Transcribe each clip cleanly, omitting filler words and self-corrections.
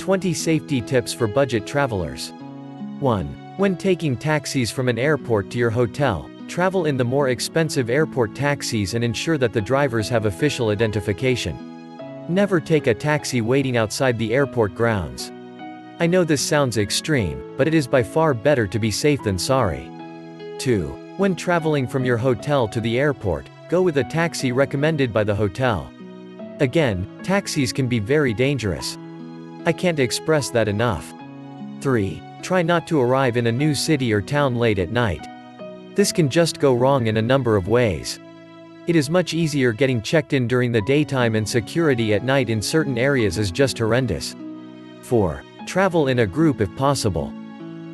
20 Safety Tips for Budget Travelers. 1. When taking taxis from an airport to your hotel, travel in the more expensive airport taxis and ensure that the drivers have official identification. Never take a taxi waiting outside the airport grounds. I know this sounds extreme, but it is by far better to be safe than sorry. 2. When traveling from your hotel to the airport, go with a taxi recommended by the hotel. Again, taxis can be very dangerous. I can't express that enough. 3. Try not to arrive in a new city or town late at night. This can just go wrong in a number of ways. It is much easier getting checked in during the daytime, and security at night in certain areas is just horrendous. 4. Travel in a group if possible.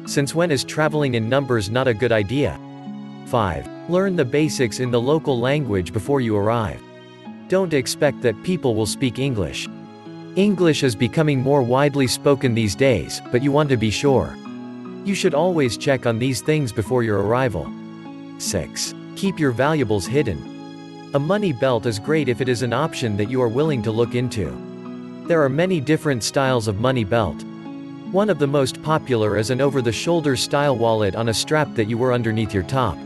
Since when is traveling in numbers not a good idea? 5. Learn the basics in the local language before you arrive. Don't expect that people will speak English. English is becoming more widely spoken these days, but you want to be sure. You should always check on these things before your arrival. 6. Keep your valuables hidden. A money belt is great if it is an option that you are willing to look into. There are many different styles of money belt. One of the most popular is an over-the-shoulder style wallet on a strap that you wear underneath your top.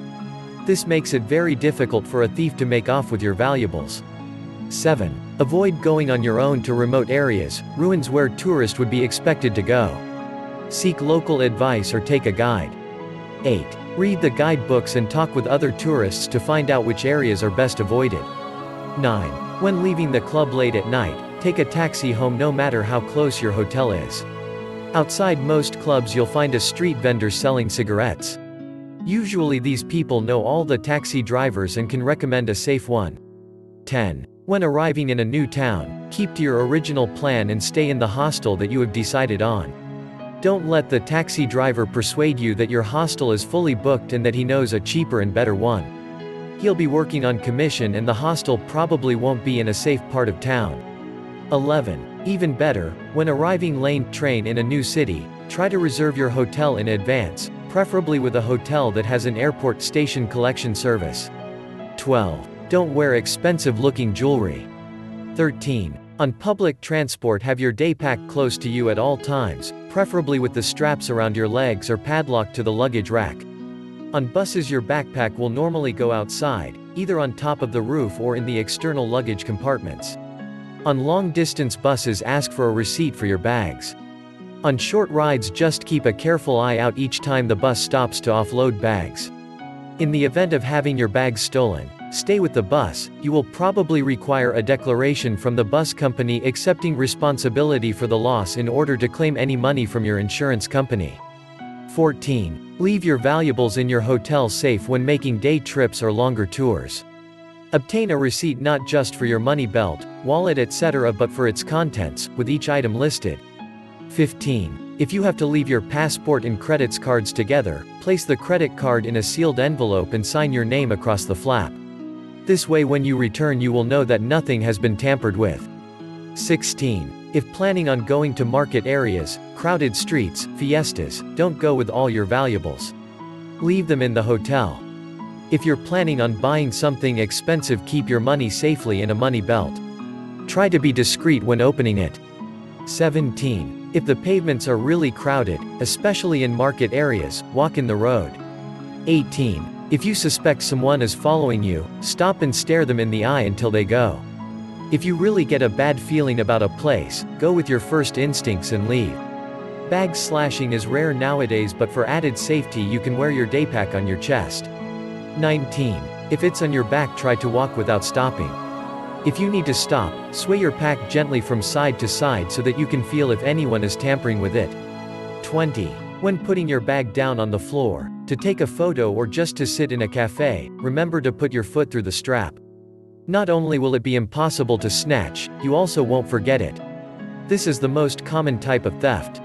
This makes it very difficult for a thief to make off with your valuables. 7. Avoid going on your own to remote areas, ruins where tourists would be expected to go. Seek local advice or take a guide. 8. Read the guidebooks and talk with other tourists to find out which areas are best avoided. 9. When leaving the club late at night, take a taxi home no matter how close your hotel is. Outside most clubs you'll find a street vendor selling cigarettes. Usually these people know all the taxi drivers and can recommend a safe one. 10. When arriving in a new town, keep to your original plan and stay in the hostel that you have decided on. Don't let the taxi driver persuade you that your hostel is fully booked and that he knows a cheaper and better one. He'll be working on commission and the hostel probably won't be in a safe part of town. 11. Even better, when arriving late train in a new city, try to reserve your hotel in advance, preferably with a hotel that has an airport station collection service. 12. Don't wear expensive-looking jewelry. 13. On public transport, have your day pack close to you at all times, preferably with the straps around your legs or padlocked to the luggage rack. On buses your backpack will normally go outside, either on top of the roof or in the external luggage compartments. On long-distance buses ask for a receipt for your bags. On short rides just keep a careful eye out each time the bus stops to offload bags. In the event of having your bags stolen, stay with the bus. You will probably require a declaration from the bus company accepting responsibility for the loss in order to claim any money from your insurance company. 14. Leave your valuables in your hotel safe when making day trips or longer tours. Obtain a receipt not just for your money belt, wallet, etc., but for its contents, with each item listed. 15. If you have to leave your passport and credit cards together, place the credit card in a sealed envelope and sign your name across the flap. This way when you return you will know that nothing has been tampered with. 16. If planning on going to market areas, crowded streets, fiestas, don't go with all your valuables. Leave them in the hotel. If you're planning on buying something expensive, keep your money safely in a money belt. Try to be discreet when opening it. 17. If the pavements are really crowded, especially in market areas, walk in the road. 18. If you suspect someone is following you, stop and stare them in the eye until they go. If you really get a bad feeling about a place, go with your first instincts and leave. Bag slashing is rare nowadays, but for added safety you can wear your daypack on your chest. 19. If it's on your back, try to walk without stopping. If you need to stop, sway your pack gently from side to side so that you can feel if anyone is tampering with it. 20. When putting your bag down on the floor, to take a photo or just to sit in a cafe, remember to put your foot through the strap. Not only will it be impossible to snatch, you also won't forget it. This is the most common type of theft.